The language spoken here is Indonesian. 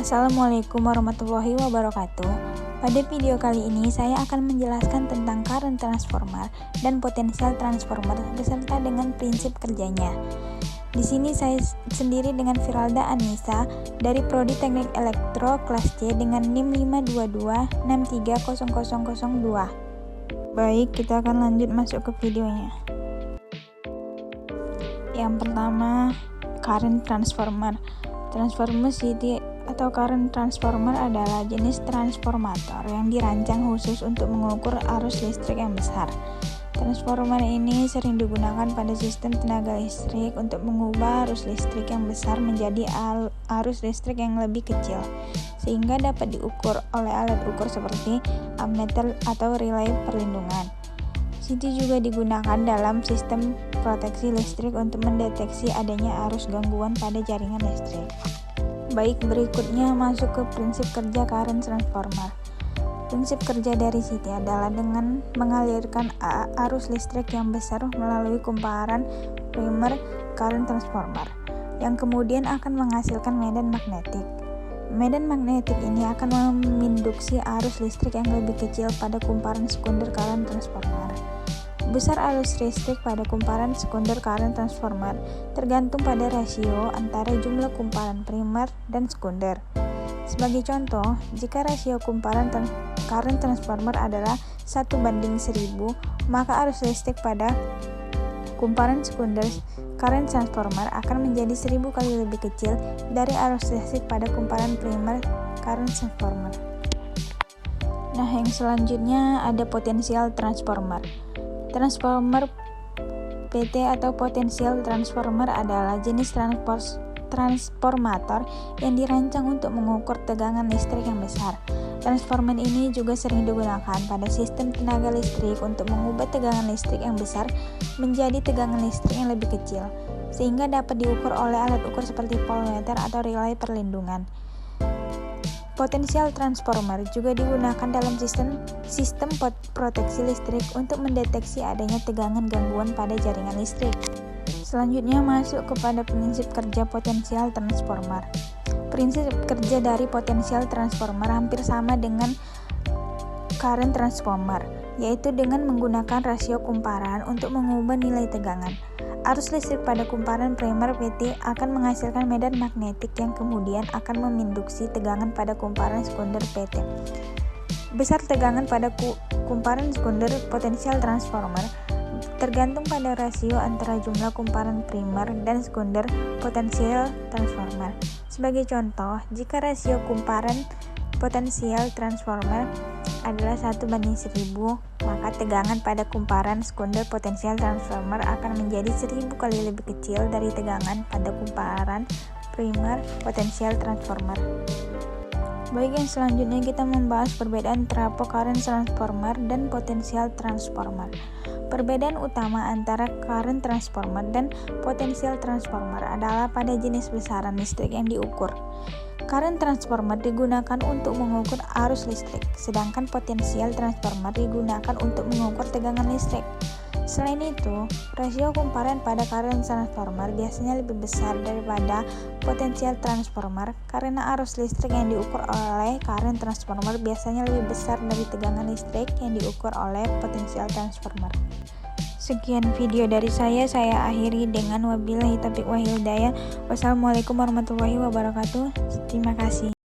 Assalamualaikum warahmatullahi wabarakatuh. Pada video kali ini saya akan menjelaskan tentang current transformer dan potensial transformer beserta dengan prinsip kerjanya. Di sini saya sendiri dengan Firalda Anissa dari Prodi Teknik Elektro kelas C dengan NIM 522630002. Baik, kita akan lanjut masuk ke videonya. Yang pertama, current transformer. Transformer CT atau current transformer adalah jenis transformator yang dirancang khusus untuk mengukur arus listrik yang besar. Transformer ini sering digunakan pada sistem tenaga listrik untuk mengubah arus listrik yang besar menjadi arus listrik yang lebih kecil, sehingga dapat diukur oleh alat ukur seperti ammeter atau relay perlindungan. CT juga digunakan dalam sistem proteksi listrik untuk mendeteksi adanya arus gangguan pada jaringan listrik. Baik, berikutnya masuk ke prinsip kerja current transformer. Prinsip kerja dari CT adalah dengan mengalirkan arus listrik yang besar melalui kumparan primer current transformer, yang kemudian akan menghasilkan medan magnetik. Medan magnetik ini akan menginduksi arus listrik yang lebih kecil pada kumparan sekunder current transformer. Besar arus listrik pada kumparan sekunder current transformer tergantung pada rasio antara jumlah kumparan primer dan sekunder. Sebagai contoh, jika rasio kumparan current transformer adalah 1:1000, maka arus listrik pada kumparan sekunder current transformer akan menjadi 1000 kali lebih kecil dari arus listrik pada kumparan primer current transformer. Nah, yang selanjutnya ada potensial transformer. Transformer PT atau potensial transformer adalah jenis transformator yang dirancang untuk mengukur tegangan listrik yang besar. Transformer ini juga sering digunakan pada sistem tenaga listrik untuk mengubah tegangan listrik yang besar menjadi tegangan listrik yang lebih kecil, sehingga dapat diukur oleh alat ukur seperti voltmeter atau relay perlindungan. Potensial transformer juga digunakan dalam sistem proteksi listrik untuk mendeteksi adanya tegangan gangguan pada jaringan listrik. Selanjutnya masuk kepada prinsip kerja potensial transformer. Prinsip kerja dari potensial transformer hampir sama dengan current transformer, yaitu dengan menggunakan rasio kumparan untuk mengubah nilai tegangan. Arus listrik pada kumparan primer PT akan menghasilkan medan magnetik yang kemudian akan menginduksi tegangan pada kumparan sekunder PT. Besar tegangan pada kumparan sekunder potensial transformer tergantung pada rasio antara jumlah kumparan primer dan sekunder potensial transformer. Sebagai contoh, jika rasio kumparan potensial transformer adalah 1:1000, maka tegangan pada kumparan sekunder potensial transformer akan menjadi 1000 kali lebih kecil dari tegangan pada kumparan primer potensial transformer. Baik, yang selanjutnya kita membahas perbedaan antara current transformer dan potensial transformer. Perbedaan utama antara current transformer dan potensial transformer adalah pada jenis besaran listrik yang diukur. Current transformer digunakan untuk mengukur arus listrik, sedangkan potensial transformer digunakan untuk mengukur tegangan listrik. Selain itu, rasio kumparan pada current transformer biasanya lebih besar daripada potensial transformer karena arus listrik yang diukur oleh current transformer biasanya lebih besar dari tegangan listrik yang diukur oleh potensial transformer. Sekian video dari saya akhiri dengan wabillahi taufiq wal hidayah. Wassalamualaikum warahmatullahi wabarakatuh. Terima kasih.